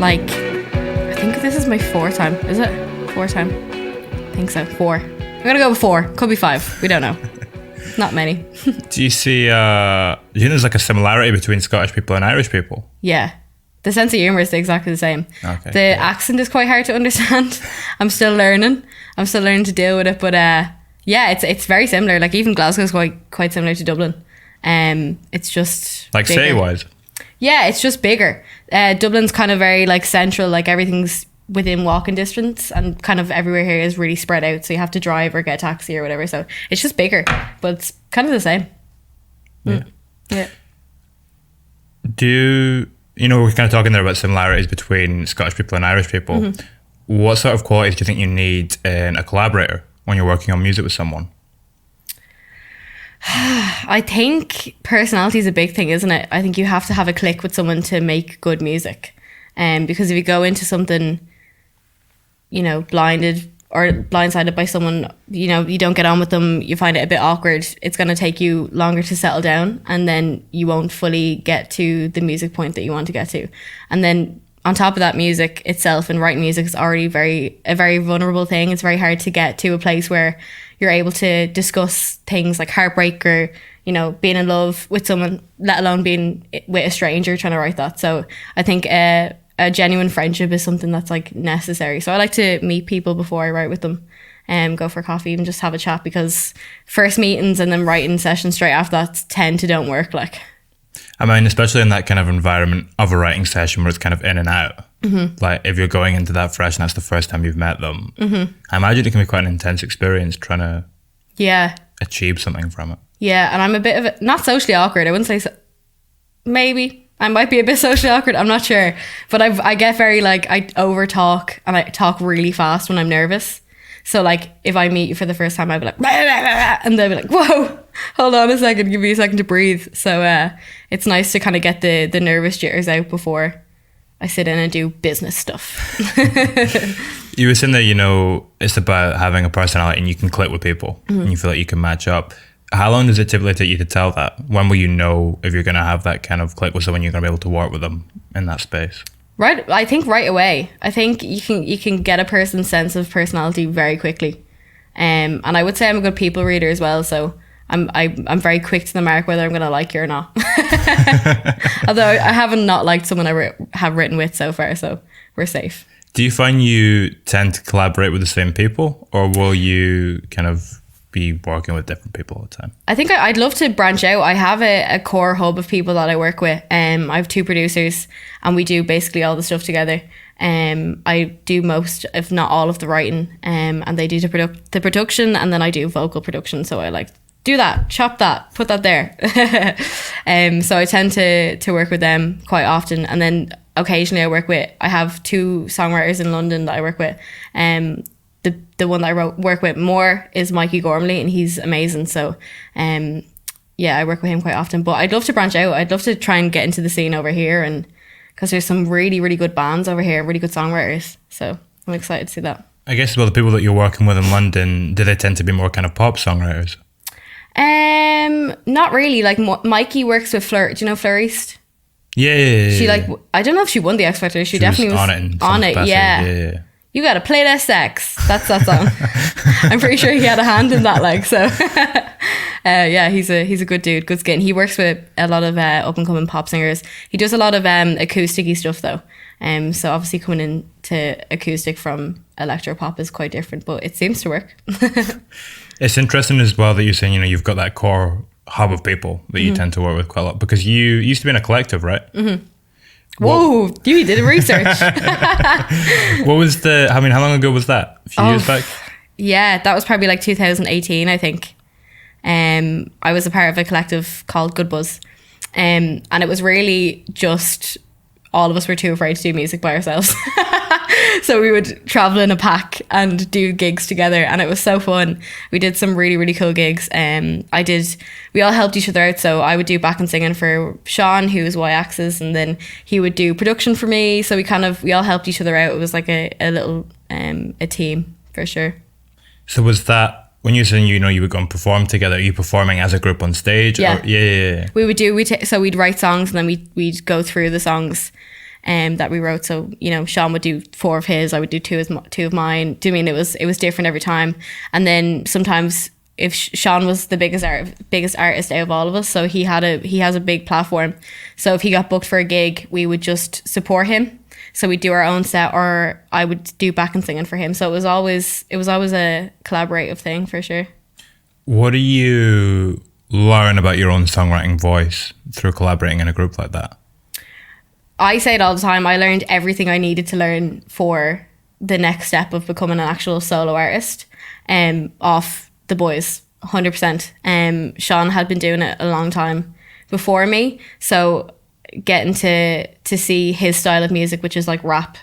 like, I think this is my 4th time. Is it? 4th time? I think so. 4. I'm gonna go with 4. Could be 5. We don't know. Not many. Do you see, do you think there's like a similarity between Scottish people and Irish people? Yeah. The sense of humour is exactly the same. Okay, the accent is quite hard to understand. I'm still learning to deal with it. But yeah, it's very similar. Like even Glasgow's quite similar to Dublin. It's just like bigger. city-wise? Yeah, it's just bigger. Dublin's kind of very like central, like everything's within walking distance, and kind of everywhere here is really spread out. So you have to drive or get a taxi or whatever. So it's just bigger, but it's kind of the same. Yeah. Yeah. We're kind of talking there about similarities between Scottish people and Irish people. Mm-hmm. What sort of qualities do you think you need in a collaborator when you're working on music with someone? I think personality is a big thing, isn't it? I think you have to have a click with someone to make good music. Because if you go into something, blinded or blindsided by someone, you don't get on with them, you find it a bit awkward, it's going to take you longer to settle down, and then you won't fully get to the music point that you want to get to. And then on top of that, music itself and writing music is already a very vulnerable thing. It's very hard to get to a place where you're able to discuss things like heartbreak or, being in love with someone, let alone being with a stranger trying to write that. So I think a genuine friendship is something that's like necessary. So I like to meet people before I write with them and go for coffee and just have a chat, because first meetings and then writing sessions straight after that tend to don't work. Like, I mean, especially in that kind of environment of a writing session where it's kind of in and out. Mm-hmm. Like if you're going into that fresh and that's the first time you've met them, mm-hmm. I imagine it can be quite an intense experience trying to achieve something from it. Yeah, and I'm a bit of not socially awkward. I wouldn't say maybe. I might be a bit socially awkward, I'm not sure. But I get very I over talk, and I talk really fast when I'm nervous. So like if I meet you for the first time, I'd be like, blah, blah, blah, and they'll be like, whoa, hold on a second, give me a second to breathe. So it's nice to kind of get the nervous jitters out before I sit in and do business stuff. You were saying that, it's about having a personality and you can click with people, mm-hmm. and you feel like you can match up. How long does it typically take you to tell that? When will you know if you're going to have that kind of click with someone, you're going to be able to work with them in that space? Right, I think right away. I think you can get a person's sense of personality very quickly, and I would say I'm a good people reader as well. So I'm very quick to the mark whether I'm going to like you or not. Although I haven't not liked someone I have written with so far, so we're safe. Do you find you tend to collaborate with the same people, or will you kind of be working with different people all the time? I think I'd love to branch out. I have a core hub of people that I work with. I have 2 producers, and we do basically all the stuff together. I do most, if not all, of the writing, and they do the production, and then I do vocal production. So I do that, chop that, put that there. So I tend to work with them quite often, and then occasionally I have 2 songwriters in London that I work with. The one that I work with more is Mikey Gormley, and he's amazing. So I work with him quite often. But I'd love to branch out. I'd love to try and get into the scene over here, and because there's some really, really good bands over here, really good songwriters. So I'm excited to see that. I guess, well, the people that you're working with in London, do they tend to be more kind of pop songwriters? Not really. Like Mikey works with Fleur. Do you know Fleur East? Yeah. She I don't know if she won the X Factor. She definitely was on it. Yeah. You gotta play that sex. That's that song. I'm pretty sure he had a hand in that. So he's a good dude, good skin. He works with a lot of up and coming pop singers. He does a lot of acoustic-y stuff though. So obviously coming into acoustic from electro pop is quite different, but it seems to work. It's interesting as well that you're saying, you've got that core hub of people that you mm-hmm. tend to work with quite a lot, because you used to be in a collective, right? Mm-hmm. Whoa, you did research. What was how long ago was that? A few years back? Yeah, that was probably 2018, I think. I was a part of a collective called Good Buzz. And it was really just all of us were too afraid to do music by ourselves. So we would travel in a pack and do gigs together, and it was so fun. We did some really, really cool gigs. We all helped each other out. So I would do backing singing for Sean, who was Y-Axis, and then he would do production for me. So we all helped each other out. It was like a little a team for sure. So was that when you said you would go and perform together? Are you performing as a group on stage? Yeah. Yeah. We would so we'd write songs, and then we'd go through the songs. that we wrote. So, you know, Sean would do 4 of his, I would do two of mine. Do you mean it was different every time? And then sometimes if Sean was the biggest artist out of all of us, so he has a big platform. So if he got booked for a gig, we would just support him. So we'd do our own set, or I would do backing singing for him. So it was always a collaborative thing for sure. What do you learn about your own songwriting voice through collaborating in a group like that? I say it all the time. I learned everything I needed to learn for the next step of becoming an actual solo artist off the boys, 100%. Sean had been doing it a long time before me, so getting to see his style of music, which is like rap,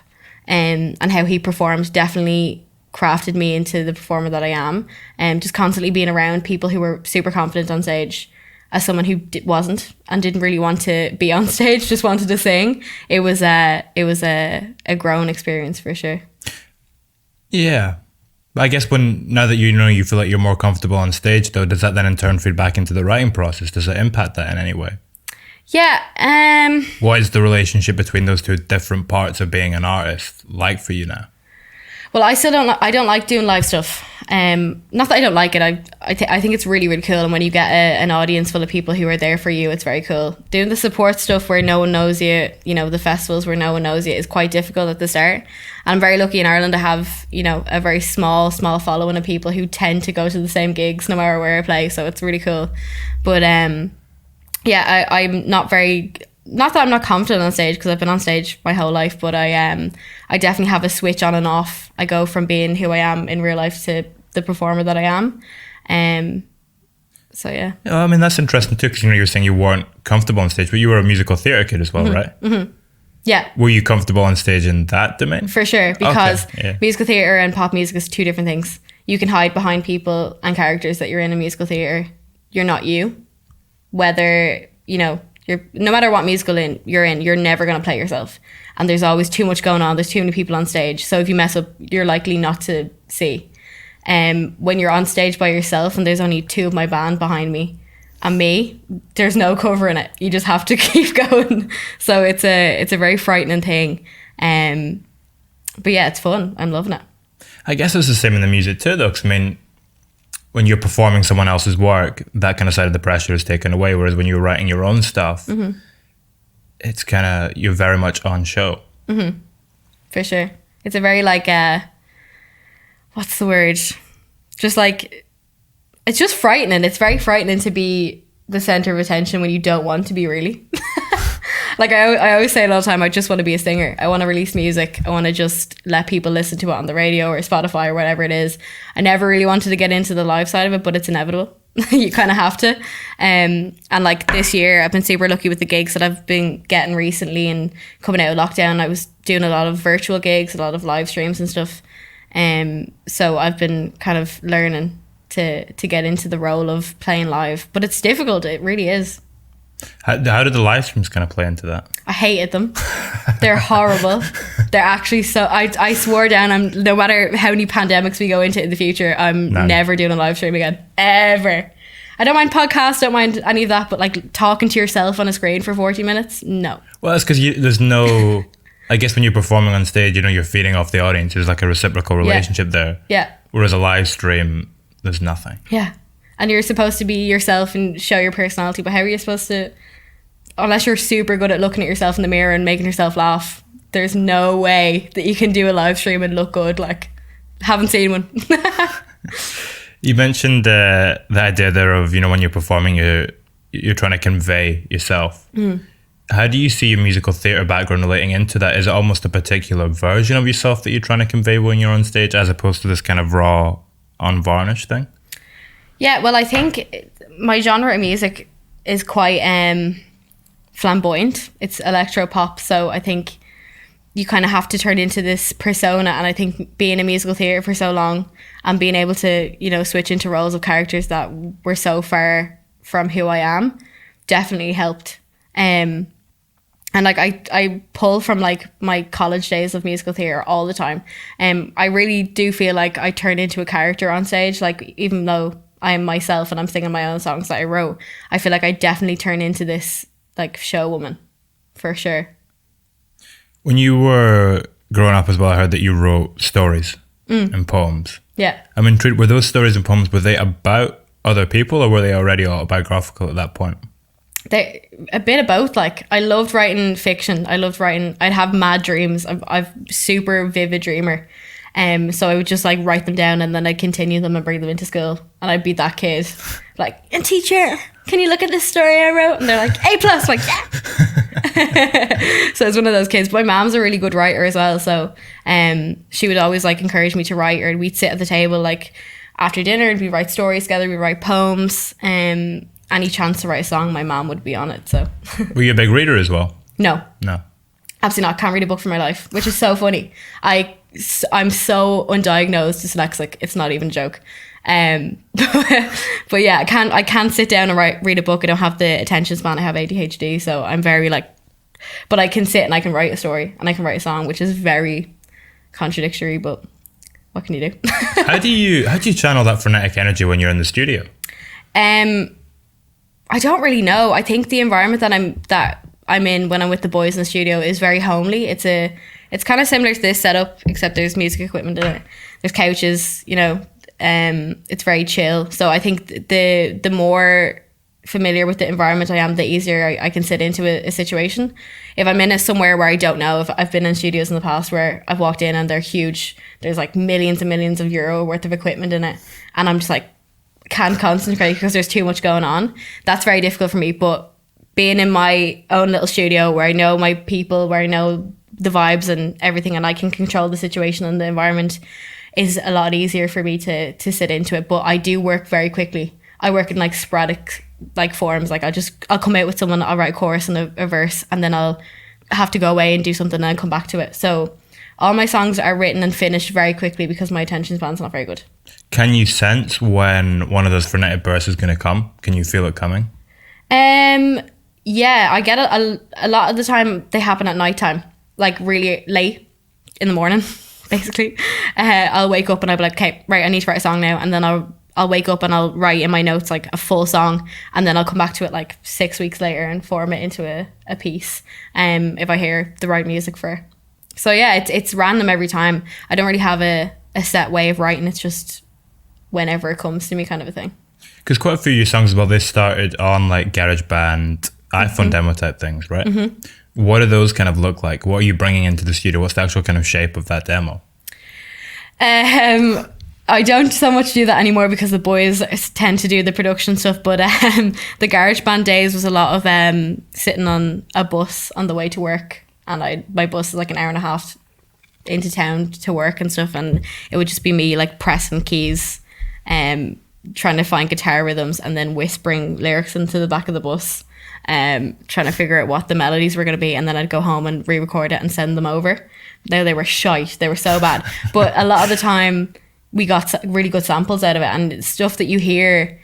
and how he performed, definitely crafted me into the performer that I am. Just constantly being around people who were super confident on stage, as someone who wasn't and didn't really want to be on stage, just wanted to sing. It was a growing experience for sure. Yeah. I guess now that you feel like you're more comfortable on stage, though, does that then in turn feed back into the writing process? Does it impact that in any way? Yeah. What is the relationship between those two different parts of being an artist like for you now? Well, I don't like doing live stuff. Not that I don't like it. I think it's really, really cool. And when you get an audience full of people who are there for you, it's very cool. Doing the support stuff where no one knows you, the festivals where no one knows you, is quite difficult at the start. And I'm very lucky in Ireland to have, a very small following of people who tend to go to the same gigs no matter where I play. So it's really cool. But yeah, I'm not very... Not that I'm not confident on stage, because I've been on stage my whole life, but I definitely have a switch on and off. I go from being who I am in real life to the performer that I am. So yeah. I mean, that's interesting too, because you were saying you weren't comfortable on stage, but you were a musical theatre kid as well, right? Mm-hmm. Yeah. Were you comfortable on stage in that domain? For sure, because musical theatre and pop music is 2 different things. You can hide behind people and characters that you're in a musical theatre. You're not you. Whether, no matter what musical you're in, you're never going to play yourself. And there's always too much going on. There's too many people on stage. So if you mess up, you're likely not to see. When you're on stage by yourself and there's only 2 of my band behind me and me, there's no covering it. You just have to keep going. So it's a very frightening thing. But yeah, it's fun. I'm loving it. I guess it's the same in the music too, though. Because I mean, when you're performing someone else's work, that kind of side of the pressure is taken away. Whereas when you're writing your own stuff, it's kind of, you're very much on show. Mm-hmm. For sure. It's a very what's the word? Just it's just frightening. It's very frightening to be the center of attention when you don't want to be, really. I always say it all the time, I just want to be a singer. I want to release music. I want to just let people listen to it on the radio or Spotify or whatever it is. I never really wanted to get into the live side of it, but it's inevitable. You kind of have to. And this year, I've been super lucky with the gigs that I've been getting recently, and coming out of lockdown, I was doing a lot of virtual gigs, a lot of live streams and stuff. So I've been kind of learning to get into the role of playing live, but it's difficult. It really is. How did the live streams kind of play into that? I hated them. They're horrible. They're actually so... I swore down, no matter how many pandemics we go into in the future, I'm never doing a live stream again. Ever. I don't mind podcasts, don't mind any of that, but talking to yourself on a screen for 40 minutes, no. Well, that's because there's no... I guess when you're performing on stage, you're feeding off the audience. There's a reciprocal relationship there. Yeah. Whereas a live stream, there's nothing. Yeah. And you're supposed to be yourself and show your personality, but how are you supposed to, unless you're super good at looking at yourself in the mirror and making yourself laugh, there's no way that you can do a live stream and look good. Haven't seen one. You mentioned the idea there of, when you're performing, you're trying to convey yourself. How do you see your musical theatre background relating into that? Is it almost a particular version of yourself that you're trying to convey when you're on stage, as opposed to this kind of raw, unvarnished thing? Yeah, well, I think my genre of music is quite flamboyant. It's electro pop, so I think you kind of have to turn into this persona. And I think being in musical theatre for so long and being able to, switch into roles of characters that were so far from who I am definitely helped. And I pull from my college days of musical theatre all the time. I really do feel like I turn into a character on stage. Even though I am myself and I'm singing my own songs that I wrote, I feel like I definitely turn into this show woman, for sure. When you were growing up as well, I heard that you wrote stories and poems. Yeah. I'm intrigued, were those stories and poems, were they about other people or were they already autobiographical at that point? A bit of both. Like, I loved writing fiction. I'd have mad dreams. I've super vivid dreamer. So I would just like write them down and then I'd continue them and bring them into school. And I'd be that kid, like, and teacher, can you look at this story I wrote? And they're like, A+, like, yeah. So it's one of those kids. My mom's a really good writer as well. So she would always like encourage me to write, or we'd sit at the table like after dinner and we'd write stories together, we'd write poems. Any chance to write a song, my mom would be on it. So were you a big reader as well? No. Absolutely not. Can't read a book for my life, which is so funny. I'm so undiagnosed dyslexic. It's not even a joke. But yeah, I can't sit down and read a book. I don't have the attention span. I have ADHD, so I'm very like, but I can sit and I can write a story and I can write a song, which is very contradictory, but what can you do? How do you channel that frenetic energy when you're in the studio? I don't really know. I think the environment that I'm in when I'm with the boys in the studio is very homely. It's kind of similar to this setup, except there's music equipment in it. There's couches, you know. It's very chill. So I think the more familiar with the environment I am, the easier I can sit into a situation. If I'm in somewhere where I don't know, if I've been in studios in the past where I've walked in and they're huge, there's like millions and millions of euro worth of equipment in it, and I'm just like, can't concentrate because there's too much going on. That's very difficult for me. But being in my own little studio where I know my people, where I know the vibes and everything, and I can control the situation and the environment, is a lot easier for me to sit into it. But I do work very quickly. I work in like sporadic like forms. Like I'll come out with someone, I'll write a chorus and a verse, and then I'll have to go away and do something and then come back to it. So all my songs are written and finished very quickly because my attention span's not very good. Can you sense when one of those frenetic bursts is going to come? Can you feel it coming? Yeah, I get it. A lot of the time they happen at nighttime, like really late in the morning, basically. I'll wake up and I'll be like, okay, right, I need to write a song now. And then I'll wake up and I'll write in my notes like a full song, and then I'll come back to it like 6 weeks later and form it into a piece. If I hear the right music for it. So yeah, it's random every time. I don't really have a set way of writing. It's just whenever it comes to me kind of a thing. Because quite a few of your songs, well, they started on like GarageBand, iPhone demo type things, right? Mm-hmm. What do those kind of look like? What are you bringing into the studio? What's the actual kind of shape of that demo? I don't so much do that anymore because the boys tend to do the production stuff. But the GarageBand days was a lot of sitting on a bus on the way to work. And my bus is like an hour and a half into town to work and stuff. And it would just be me like pressing keys, trying to find guitar rhythms and then whispering lyrics into the back of the bus, trying to figure out what the melodies were going to be. And then I'd go home and re-record it and send them over. Now they were shite. They were so bad. But a lot of the time we got really good samples out of it, and stuff that you hear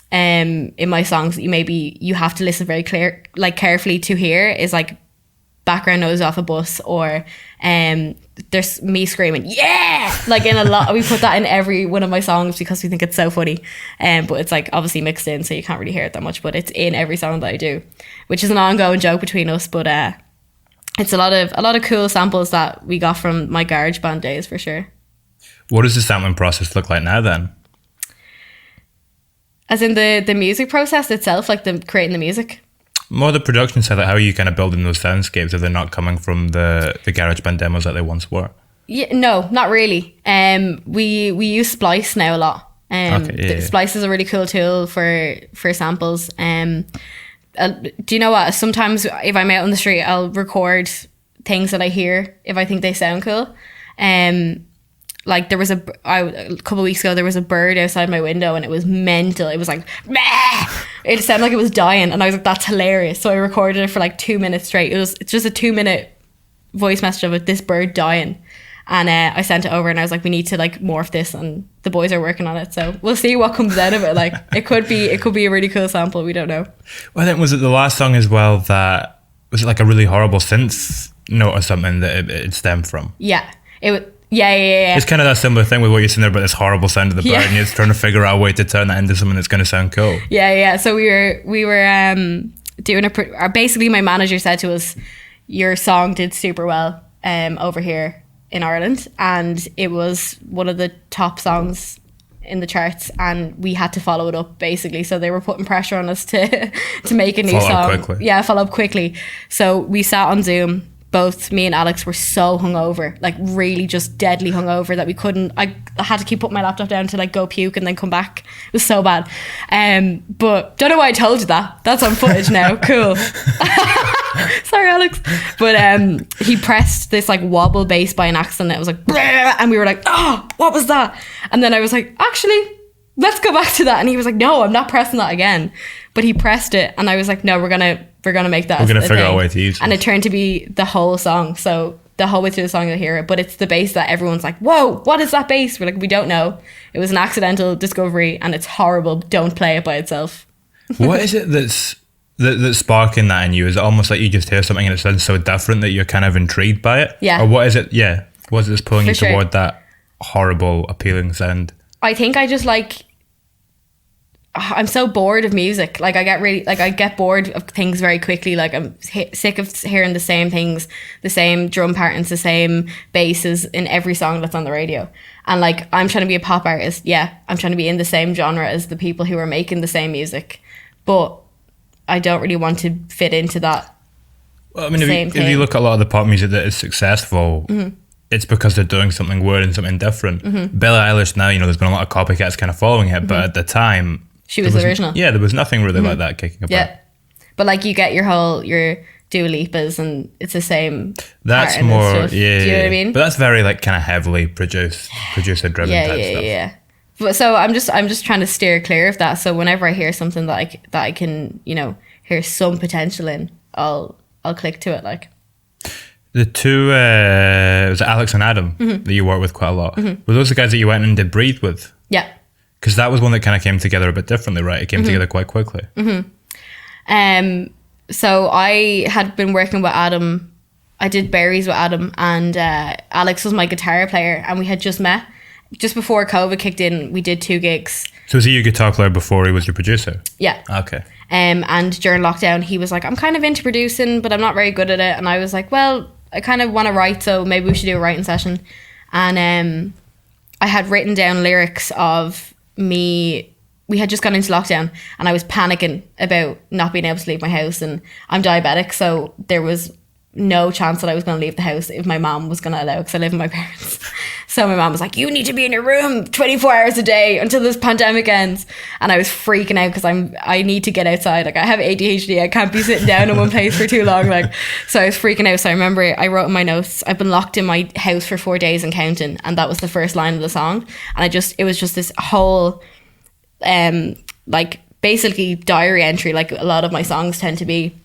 in my songs that you have to listen very carefully to hear is like background noise off a bus, or there's me screaming yeah, like in a lot. We put that in every one of my songs because we think it's so funny, but it's like obviously mixed in so you can't really hear it that much, but it's in every song that I do, which is an ongoing joke between us. But it's a lot of cool samples that we got from my GarageBand days for sure. What does the sampling process look like now then? As in the music process itself, like creating the music? More the production side, like how are you kind of building those soundscapes if they're not coming from the GarageBand demos that they once were? Yeah, no, not really. We use Splice now a lot. Splice is a really cool tool for samples. Do you know what? Sometimes if I'm out on the street, I'll record things that I hear if I think they sound cool. Like there was a couple of weeks ago, there was a bird outside my window and it was mental. It was like, meh! It sounded like it was dying, and I was like, that's hilarious. So I recorded it for like 2 minutes straight. It's just a 2-minute voice message of this bird dying. And I sent it over and I was like, we need to like morph this, and the boys are working on it. So we'll see what comes out of it. Like it could be a really cool sample. We don't know. Well, I think was it the last song as well that was it like a really horrible synth note or something that it stemmed from? Yeah, it was. Yeah. It's kind of that similar thing with what you're saying there about this horrible sound of the bird, and you're trying to figure out a way to turn that into something that's going to sound cool. Yeah. So we were doing basically my manager said to us, your song did super well over here in Ireland, and it was one of the top songs in the charts, and we had to follow it up basically. So they were putting pressure on us to make a new song. Follow up quickly. So we sat on Zoom. Both me and Alex were so hungover, like really just deadly hungover, that we couldn't. I had to keep putting my laptop down to like go puke and then come back. It was so bad. But don't know why I told you that. That's on footage now. Cool. Sorry, Alex. But he pressed this like wobble bass by an accident. It was like, and we were like, oh, what was that? And then I was like, actually, let's go back to that. And he was like, no, I'm not pressing that again. But he pressed it, and I was like, no, we're gonna make that. We're gonna figure out a way to use it. And it turned to be the whole song. So the whole way through the song you'll hear it, but it's the bass that everyone's like, whoa, what is that bass? We're like, we don't know. It was an accidental discovery, and it's horrible. Don't play it by itself. What is it that's sparking that in you? Is it almost like you just hear something and it sounds so different that you're kind of intrigued by it? Yeah. Or what is it? Yeah. What is it that's pulling For you sure. toward that horrible, appealing sound? I think I just like, I'm so bored of music. Like I get bored of things very quickly. Like I'm sick of hearing the same things, the same drum patterns, the same basses in every song that's on the radio. And like, I'm trying to be a pop artist. Yeah. I'm trying to be in the same genre as the people who are making the same music. But I don't really want to fit into that. Well, I mean, if you look at a lot of the pop music that is successful, it's because they're doing something weird and something different. Billie Eilish now, there's been a lot of copycats kind of following it, but at the time, she was the original. Yeah, there was nothing really like that kicking about. Yeah, but like you get your Dua Lipas, and it's the same. That's more, yeah. Do you know what I mean? But that's very like kind of heavily producer driven type stuff. Yeah. But so I'm just trying to steer clear of that. So whenever I hear something that I can hear some potential in, I'll click to it. Like the two, it was Alex and Adam that you work with quite a lot. Were those the guys that you went and did Breathe with? Yeah. Because that was one that kind of came together a bit differently, right? It came together quite quickly. So I had been working with Adam. I did Berries with Adam, and Alex was my guitar player, and we had just met. Just before COVID kicked in, we did 2 gigs. So was he your guitar player before he was your producer? Yeah. Okay. And during lockdown, he was like, I'm kind of into producing, but I'm not very good at it. And I was like, well, I kind of want to write, so maybe we should do a writing session. And I had written down lyrics of me. We had just gone into lockdown, and I was panicking about not being able to leave my house, and I'm diabetic, so there was no chance that I was going to leave the house if my mom was going to allow, because I live with my parents. So my mom was like, you need to be in your room 24 hours a day until this pandemic ends. And I was freaking out because I need to get outside. Like I have ADHD. I can't be sitting down in one place for too long. Like, so I was freaking out. So I remember I wrote in my notes, I've been locked in my house for 4 days and counting. And that was the first line of the song. And it was just this whole, like basically diary entry. Like a lot of my songs tend to be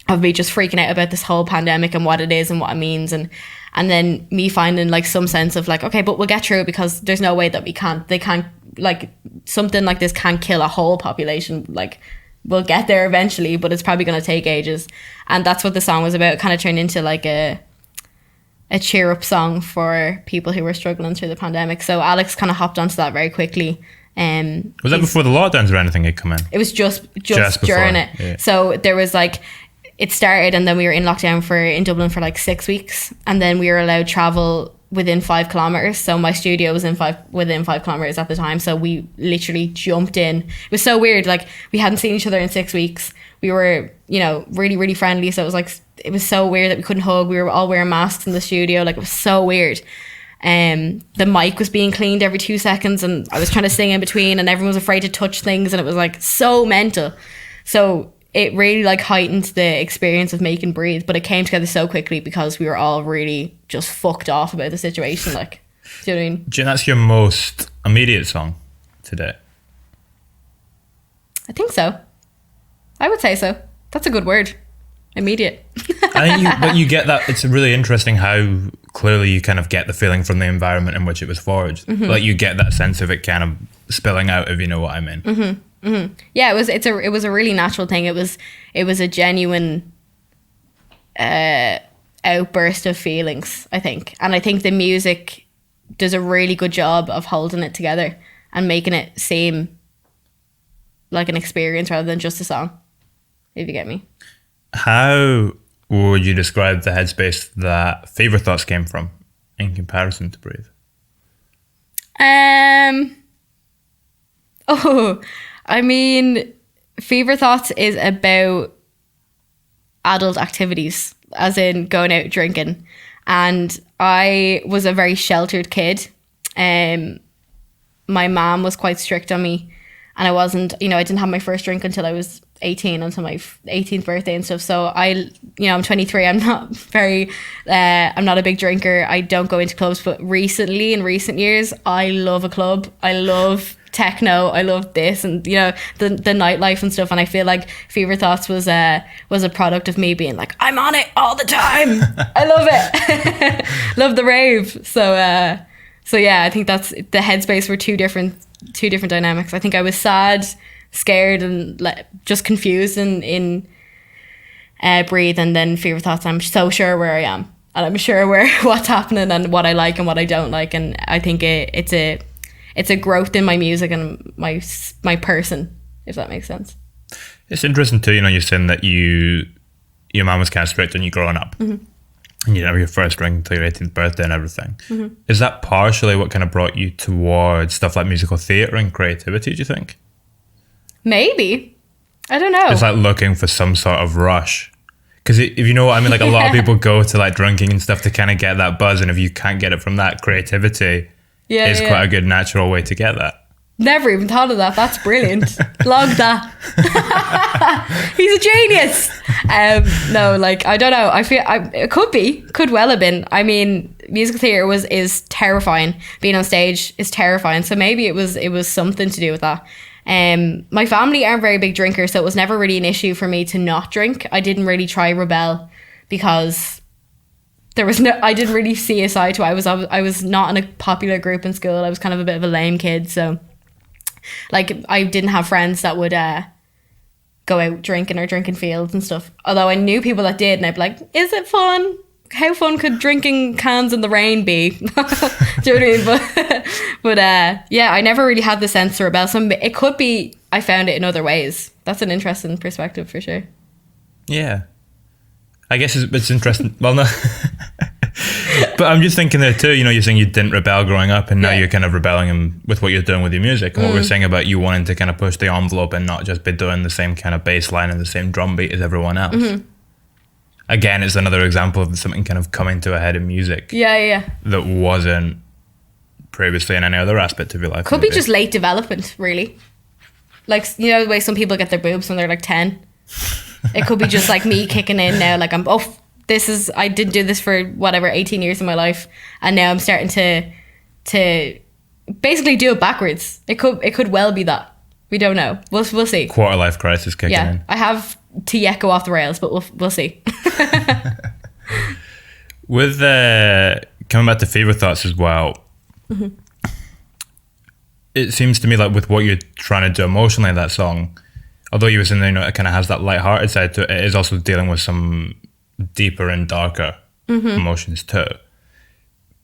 of me just freaking out about this whole pandemic and what it is and what it means, and then me finding like some sense of like, okay, but we'll get through it, because there's no way that they can't, like something like this can't kill a whole population. Like we'll get there eventually, but it's probably going to take ages. And that's what the song was about. It kind of turned into like a cheer up song for people who were struggling through the pandemic. So Alex kind of hopped onto that very quickly. Was that before the lockdowns or anything had come in? It was just before, during it. Yeah. So there was like, it started, and then we were in lockdown in Dublin for like 6 weeks, and then we were allowed travel within 5 kilometers. So my studio was within 5 kilometers at the time. So we literally jumped in. It was so weird. Like we hadn't seen each other in 6 weeks. We were, really, really friendly. So it was so weird that we couldn't hug. We were all wearing masks in the studio. Like it was so weird. The mic was being cleaned every 2 seconds, and I was trying to sing in between, and everyone was afraid to touch things, and it was like so mental. So it really like heightened the experience of making Breathe, but it came together so quickly because we were all really just fucked off about the situation. Like, do you know what I mean? Do you think that's your most immediate song today? I think so. I would say so. That's a good word. Immediate. But you get that. It's really interesting how clearly you kind of get the feeling from the environment in which it was forged. Like you get that sense of it kind of spilling out, if you know what I mean. Yeah, it was a really natural thing. It was a genuine outburst of feelings, I think. And I think the music does a really good job of holding it together and making it seem like an experience rather than just a song, if you get me. How would you describe the headspace that Fever Thoughts came from in comparison to Breathe? I mean, Fever Thoughts is about adult activities, as in going out drinking. And I was a very sheltered kid. My mom was quite strict on me, and I didn't have my first drink until I was 18, until my 18th birthday and stuff. So I'm 23. I'm not a big drinker. I don't go into clubs, but in recent years, I love a club. I love techno. I love this, and the nightlife and stuff. And I feel like Fever Thoughts was a product of me being like, I'm on it all the time. I love it. Love the rave. So yeah, I think that's the headspace were two different dynamics. I think I was sad, scared, and just confused in Breathe, and then Fever Thoughts. I'm so sure where I am, and I'm sure where what's happening and what I like and what I don't like, and I think it's a growth in my music and my person, if that makes sense. It's interesting too. You're saying that your mum was kind of strict on you growing up. Mm-hmm. And you didn't have your first drink until your 18th birthday and everything. Mm-hmm. Is that partially what kind of brought you towards stuff like musical theatre and creativity, do you think? Maybe. I don't know. It's like looking for some sort of rush. Because if you know what I mean, like a lot of people go to like drinking and stuff to kind of get that buzz. And if you can't get it from that, creativity is quite a good natural way to get that. Never even thought of that. That's brilliant. Log that. He's a genius. No, like, I don't know. I feel it could well have been. I mean, musical theatre is terrifying. Being on stage is terrifying. So maybe it was something to do with that. My family aren't very big drinkers, so it was never really an issue for me to not drink. I didn't really try rebel because I didn't really see a side to it. I was not in a popular group in school. I was kind of a bit of a lame kid, so like I didn't have friends that would go out drinking or drinking fields and stuff. Although I knew people that did, and I'd be like, is it fun? How fun could drinking cans in the rain be? Do you know what I mean? But yeah, I never really had the sense to rebel. So it could be I found it in other ways. That's an interesting perspective for sure. Yeah. I guess it's interesting. Well, no. But I'm just thinking there too, you're saying you didn't rebel growing up, and now you're kind of rebelling with what you're doing with your music. And what we're saying about you wanting to kind of push the envelope and not just be doing the same kind of bass line and the same drum beat as everyone else. Mm-hmm. Again, it's another example of something kind of coming to a head in music. Yeah. That wasn't previously in any other aspect of your life. Could be just late development, really. Like, the way some people get their boobs when they're like 10. It could be just like me kicking in now, like I didn't do this for whatever 18 years of my life, and now I'm starting to basically do it backwards. It could well be that. We don't know. We'll see. Quarter life crisis kicking in. I have to yet go off the rails, but we'll see. With coming back to Fever Thoughts as well, mm-hmm. It seems to me like with what you're trying to do emotionally in that song, although you were saying it kind of has that light-hearted side to it, it is also dealing with some deeper and darker mm-hmm. emotions too.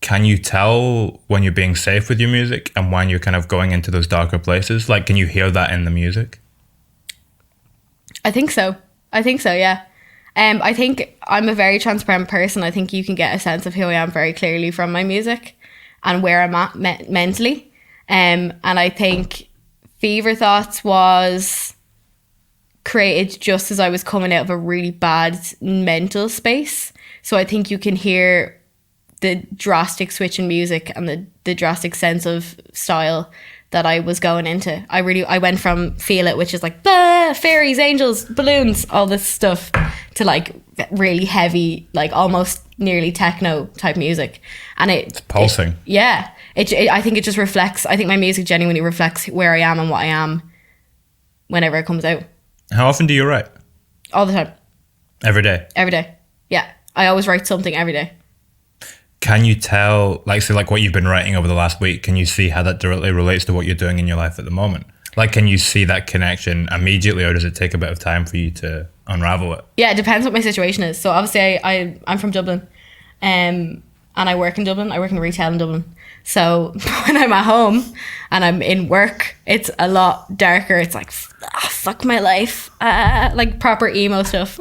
Can you tell when you're being safe with your music and when you're kind of going into those darker places? Like, can you hear that in the music? I think so, yeah. I think I'm a very transparent person. I think you can get a sense of who I am very clearly from my music and where I'm at mentally. And I think Fever Thoughts was created just as I was coming out of a really bad mental space. So I think you can hear the drastic switch in music and the drastic sense of style that I was going into. I went from Feel It, which is like fairies, angels, balloons, all this stuff, to like really heavy, like almost nearly techno type music. And it's pulsing. I think it just reflects, I think my music genuinely reflects where I am and what I am whenever it comes out. How often do you write? All the time. Every day? Every day. Yeah. I always write something every day. Can you tell, like, say, like what you've been writing over the last week, can you see how that directly relates to what you're doing in your life at the moment? Like, can you see that connection immediately, or does it take a bit of time for you to unravel it? Yeah, it depends what my situation is. So obviously I'm from Dublin, and I work in Dublin. I work in retail in Dublin. So when I'm at home and I'm in work, it's a lot darker. It's like, fuck my life. Like proper emo stuff.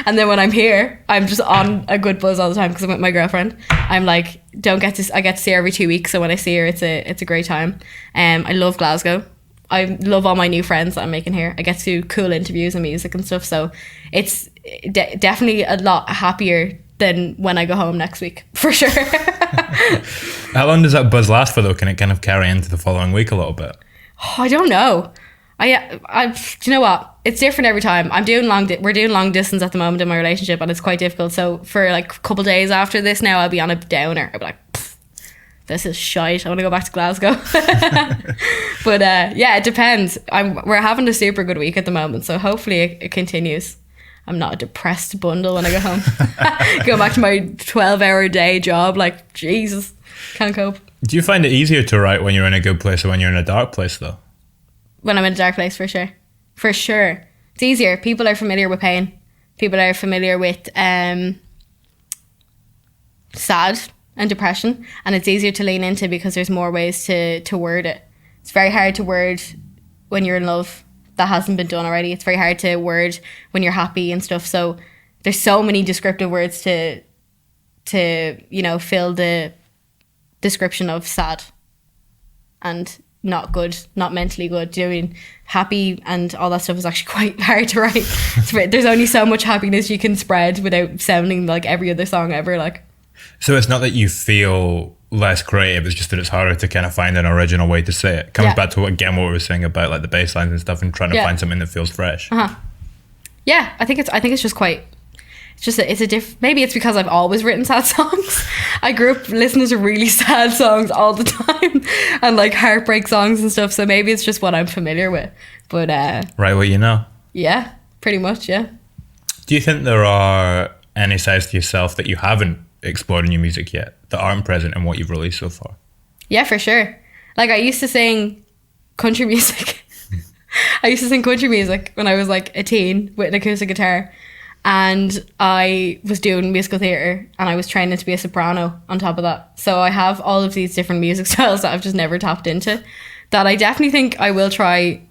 And then when I'm here, I'm just on a good buzz all the time because I'm with my girlfriend. I'm like, I get to see her every 2 weeks. So when I see her, it's a great time. I love Glasgow. I love all my new friends that I'm making here. I get to do cool interviews and music and stuff. So it's definitely a lot happier than when I go home next week, for sure. How long does that buzz last for though? Can it kind of carry into the following week a little bit? Oh, I don't know. Do you know what? It's different every time. We're doing long distance at the moment in my relationship, and it's quite difficult. So for like a couple of days after this now, I'll be on a downer. I'll be like, this is shite. I want to go back to Glasgow. But yeah, it depends. We're having a super good week at the moment, so hopefully it continues. I'm not a depressed bundle when I go home. Go back to my 12-hour day job. Like, Jesus, can't cope. Do you find it easier to write when you're in a good place or when you're in a dark place though? When I'm in a dark place, for sure. For sure. It's easier. People are familiar with pain. People are familiar with sad and depression. And it's easier to lean into because there's more ways to word it. It's very hard to word when you're in love. That hasn't been done already. It's very hard to word when you're happy and stuff. So there's so many descriptive words to fill the description of sad and not good, not mentally good. Do you know what I mean? Happy and all that stuff is actually quite hard to write. There's only so much happiness you can spread without sounding like every other song ever. Like, so it's not that you feel less creative, it's just that it's harder to kind of find an original way to say it. Comes back to what we were saying about like the bass lines and stuff and trying to find something that feels fresh. Yeah, I think it's just quite. Maybe it's because I've always written sad songs. I grew up listening to really sad songs all the time and like heartbreak songs and stuff. So maybe it's just what I'm familiar with. But right, well, you know. Yeah, pretty much. Yeah. Do you think there are any sides to yourself that you haven't explored in your music yet that aren't present in what you've released so far? Yeah, for sure. Like I used to sing country music. I used to sing country music when I was like a teen with an acoustic guitar. And I was doing musical theatre and I was training to be a soprano on top of that. So I have all of these different music styles that I've just never tapped into that I definitely think I will try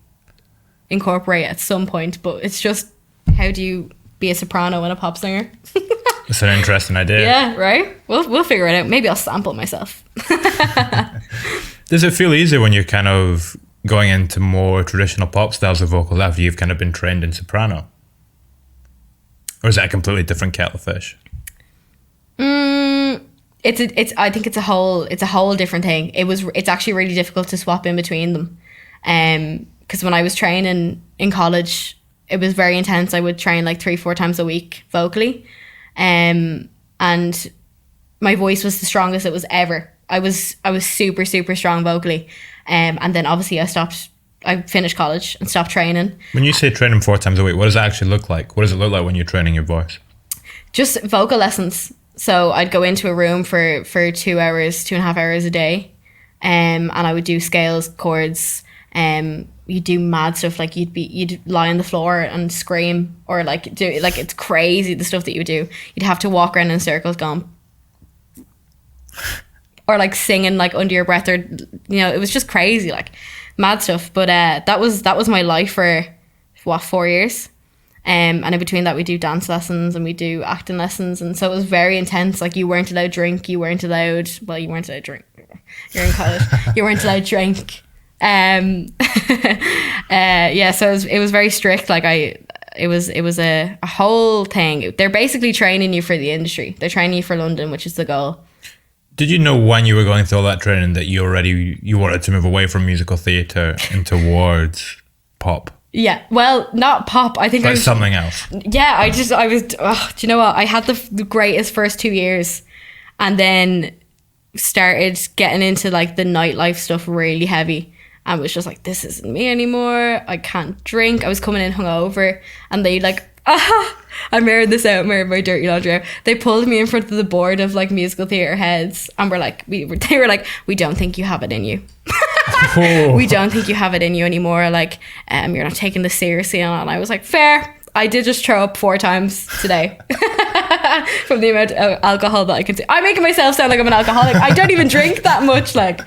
incorporate at some point. But it's just, how do you be a soprano and a pop singer? It's an interesting idea. Yeah, right? We'll figure it out. Maybe I'll sample myself. Does it feel easier when you're kind of going into more traditional pop styles of vocals after you've kind of been trained in soprano? Or is that a completely different kettle of fish? I think it's a whole different thing. It's actually really difficult to swap in between them. Because when I was training in college, it was very intense. I would train like 3-4 times a week vocally. And my voice was the strongest it was ever. I was super, super strong vocally. And then obviously I finished college and stopped training. When you say training 4 times a week, what does that actually look like? What does it look like when you're training your voice? Just vocal lessons. So I'd go into a room for 2 hours, 2.5 hours a day. And I would do scales, chords. You'd do mad stuff, like you'd lie on the floor and scream, or like do, like, it's crazy the stuff that you would do. You'd have to walk around in circles going, or like singing like under your breath, or it was just crazy, like mad stuff. But that was my life for 4 years. And in between that we do dance lessons and we do acting lessons, and so it was very intense. Like you weren't allowed drink, you weren't allowed drink, you're in college. You weren't allowed drink. So it was very strict. Like it was a whole thing. They're basically training you for the industry. They're training you for London, which is the goal. Did you know when you were going through all that training that you wanted to move away from musical theatre and towards pop? Yeah, well, not pop. I think something else. Yeah, I was. Do you know what? I had the greatest first 2 years, and then started getting into like the nightlife stuff really heavy. And was just like, this isn't me anymore. I can't drink. I was coming in hungover, and they like, I'm airing this out, I'm airing my dirty laundry out. They pulled me in front of the board of like musical theatre heads, and they were like, we don't think you have it in you. We don't think you have it in you anymore. Like, you're not taking this seriously. And I was like, fair. I did just throw up 4 times today from the amount of alcohol that I consume. I'm making myself sound like I'm an alcoholic. I don't even drink that much. Like,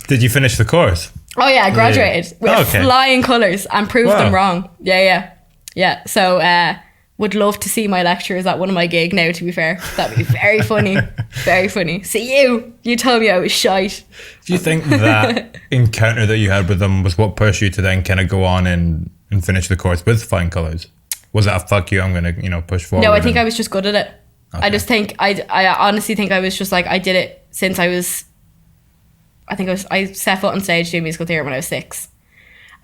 did you finish the course? Oh yeah, I graduated with flying colours and proved them wrong. Yeah. So would love to see my lecturers at one of my gig now, to be fair. That'd be very funny. Very funny. See you told me I was shite. Do you think that encounter that you had with them was what pushed you to then kind of go on and finish the course with flying colours? Was that a fuck you, I'm going to, push forward? No, I think I was just good at it. Okay. I just think, I honestly think I was just like, I did it since I set foot on stage doing musical theatre when I was 6.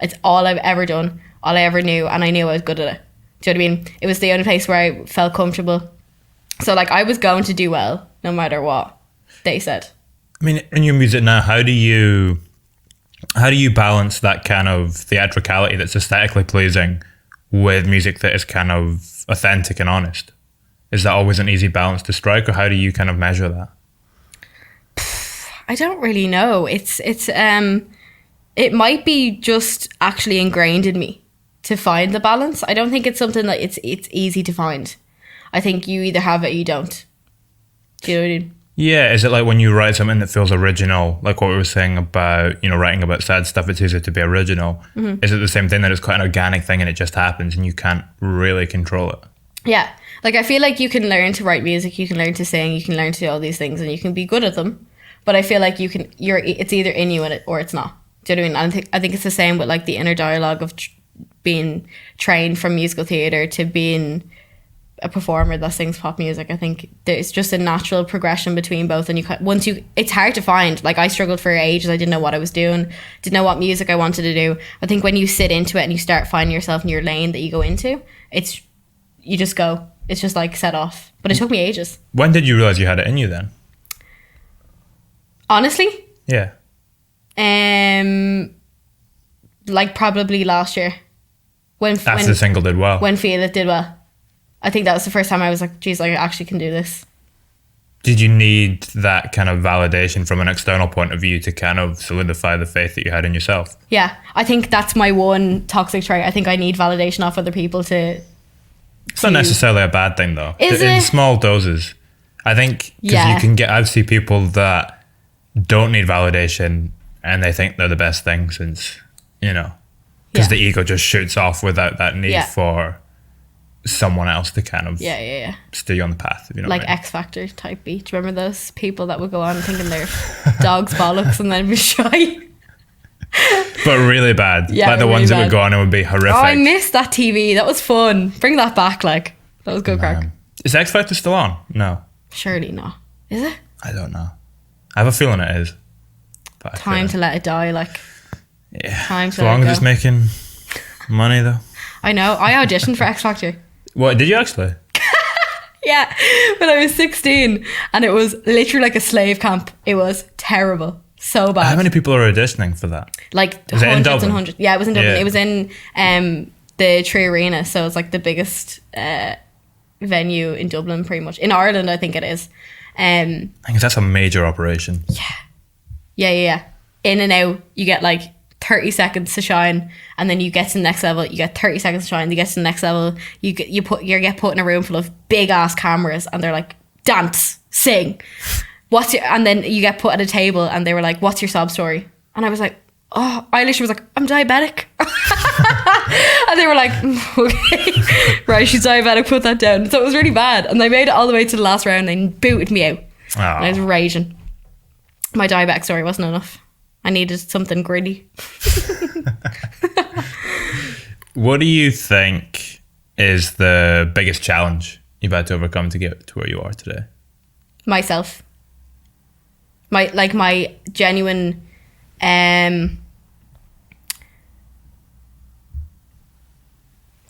It's all I've ever done, all I ever knew, and I knew I was good at it. Do you know what I mean? It was the only place where I felt comfortable. So like I was going to do well no matter what they said. I mean, in your music now, how do you balance that kind of theatricality that's aesthetically pleasing with music that is kind of authentic and honest? Is that always an easy balance to strike, or how do you kind of measure that? I don't really know. It might be just actually ingrained in me to find the balance. I don't think it's something that it's easy to find. I think you either have it or you don't. Do you know what I mean? Yeah, is it like when you write something that feels original, like what we were saying about, writing about sad stuff, it's easier to be original. Mm-hmm. Is it the same thing that it's quite an organic thing and it just happens and you can't really control it? Yeah. Like I feel like you can learn to write music, you can learn to sing, you can learn to do all these things and you can be good at them. But I feel like it's either in you or it's not. Do you know what I mean? I think it's the same with like the inner dialogue of being trained from musical theatre to being a performer that sings pop music. I think there's just a natural progression between both, and it's hard to find. Like I struggled for ages. I didn't know what I was doing, didn't know what music I wanted to do. I think when you sit into it and you start finding yourself in your lane that you go into, you just go. It's just like set off. But it took me ages. When did you realise you had it in you then? Honestly? Yeah. Like probably last year. When the single did well. When Feel It did well. I think that was the first time I was like, geez, I actually can do this. Did you need that kind of validation from an external point of view to kind of solidify the faith that you had in yourself? Yeah, I think that's my one toxic trait. I think I need validation off other people to... It's not necessarily a bad thing though. Is it? In small doses. I think because I've seen people that don't need validation and they think they're the best thing since, because the ego just shoots off without that need for someone else to kind of steer you on the path. If you know like what I mean. X Factor type beat. Do you remember those people that would go on thinking they're dog's bollocks and then be shy? But really bad. Yeah, like the really ones bad. that would go on and would be horrific. Oh, I missed that TV. That was fun. Bring that back, like. That was good crack. Is X Factor still on? No. Surely not. Is it? I don't know. I have a feeling it is. But Time to let it die, like. Yeah. Time to as long as it's making money though. I know. I auditioned for X Factor. What, did you actually? Yeah. When I was 16. And it was literally like a slave camp. It was terrible. So bad. How many people are auditioning for that? Like is hundreds and hundreds. Yeah, it was in Dublin. Yeah. It was in the Tree Arena. So it's like the biggest venue in Dublin pretty much. In Ireland, I think it is. I think that's a major operation. Yeah. In and out, you get like 30 seconds to shine, and then you get to the next level, you get 30 seconds to shine, you get to the next level, you get put in a room full of big ass cameras and they're like, dance, sing. And then you get put at a table and they were like, what's your sob story? And I was like, oh, I literally was like, I'm diabetic. And they were like, okay, right, she's diabetic, put that down. So it was really bad. And they made it all the way to the last round and they booted me out. Oh. And I was raging. My diabetic story wasn't enough. I needed something gritty. What do you think is the biggest challenge you've had to overcome to get to where you are today? Myself. My genuine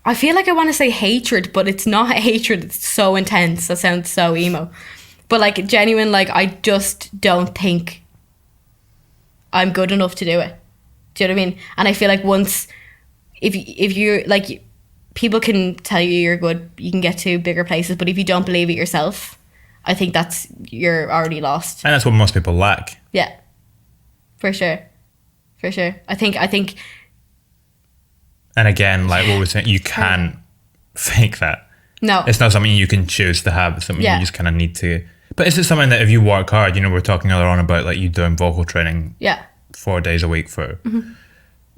I feel like I want to say hatred, but it's not hatred. It's so intense. That sounds so emo. But like genuine, like I just don't think I'm good enough to do it. Do you know what I mean? And I feel like once, if you're like, people can tell you you're good, you can get to bigger places, but if you don't believe it yourself, I think you're already lost. And that's what most people lack. Yeah, for sure. I think. And again, like what we're saying, you can't fake that. No. It's not something you can choose to have. It's something you just kind of need to. But is it something that if you work hard, we're talking earlier on about like you doing vocal training 4 days a week for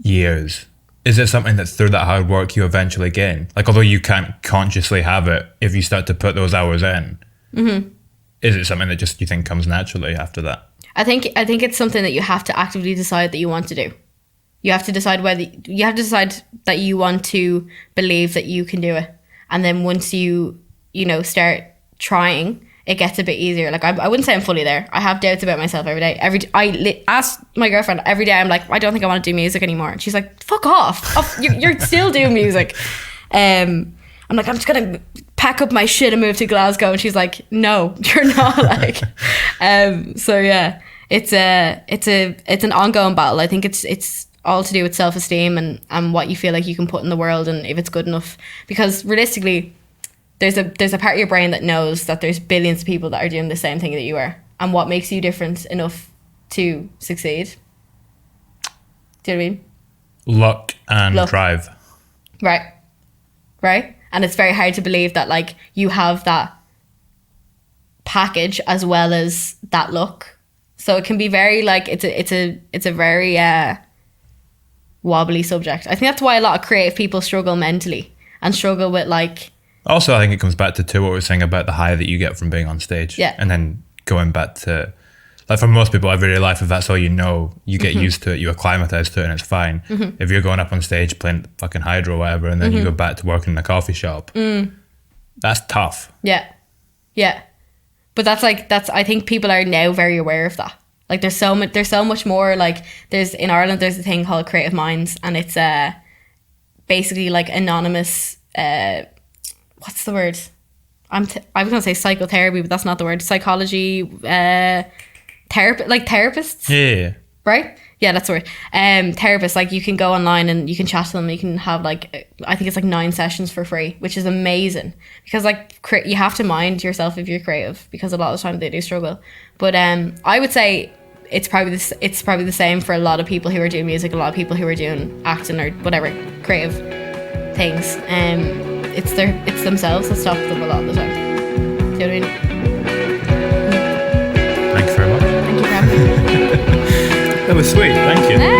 years. is it something that through that hard work you eventually gain? Like, although you can't consciously have it, if you start to put those hours in, is it something that just you think comes naturally after that? I think it's something that you have to actively decide that you want to do. You have to decide that you want to believe that you can do it. And then once you start trying, it gets a bit easier. Like, I wouldn't say I'm fully there. I have doubts about myself every day. I ask my girlfriend every day, I'm like, I don't think I want to do music anymore. And she's like, fuck off. You're still doing music. I'm like, I'm just going to pack up my shit and move to Glasgow. And she's like, no, you're not. Like, so yeah, it's an ongoing battle. I think it's all to do with self-esteem and what you feel like you can put in the world and if it's good enough. Because realistically, there's a part of your brain that knows that there's billions of people that are doing the same thing that you are. And what makes you different enough to succeed? Do you know what I mean? Luck and drive. Right. And it's very hard to believe that like you have that package as well as that luck. So it can be very like it's a very wobbly subject. I think that's why a lot of creative people struggle mentally and struggle with like. Also, I think it comes back to what we were saying about the high that you get from being on stage. Yeah. And then going back to, like, for most people, everyday life, if that's all you know, you get used to it, you acclimatize to it, and it's fine. If you're going up on stage playing fucking Hydro or whatever, and then you go back to working in a coffee shop, that's tough. Yeah. But I think people are now very aware of that. Like, there's so much more. Like, in Ireland, there's a thing called Creative Minds, and it's basically like anonymous. What's the word? I was gonna say psychotherapy, but that's not the word. Psychology, therapists. Yeah. Right? Yeah, that's the word. Therapists, like you can go online and you can chat to them. You can have like, I think it's like 9 sessions for free, which is amazing because like you have to mind yourself if you're creative because a lot of the time they do struggle. But I would say it's probably the same for a lot of people who are doing music, a lot of people who are doing acting or whatever creative things. It's themselves that stop them a lot of the time. Do you know what I mean? Thank you very much. Thank you for having me. That was sweet. Thank you.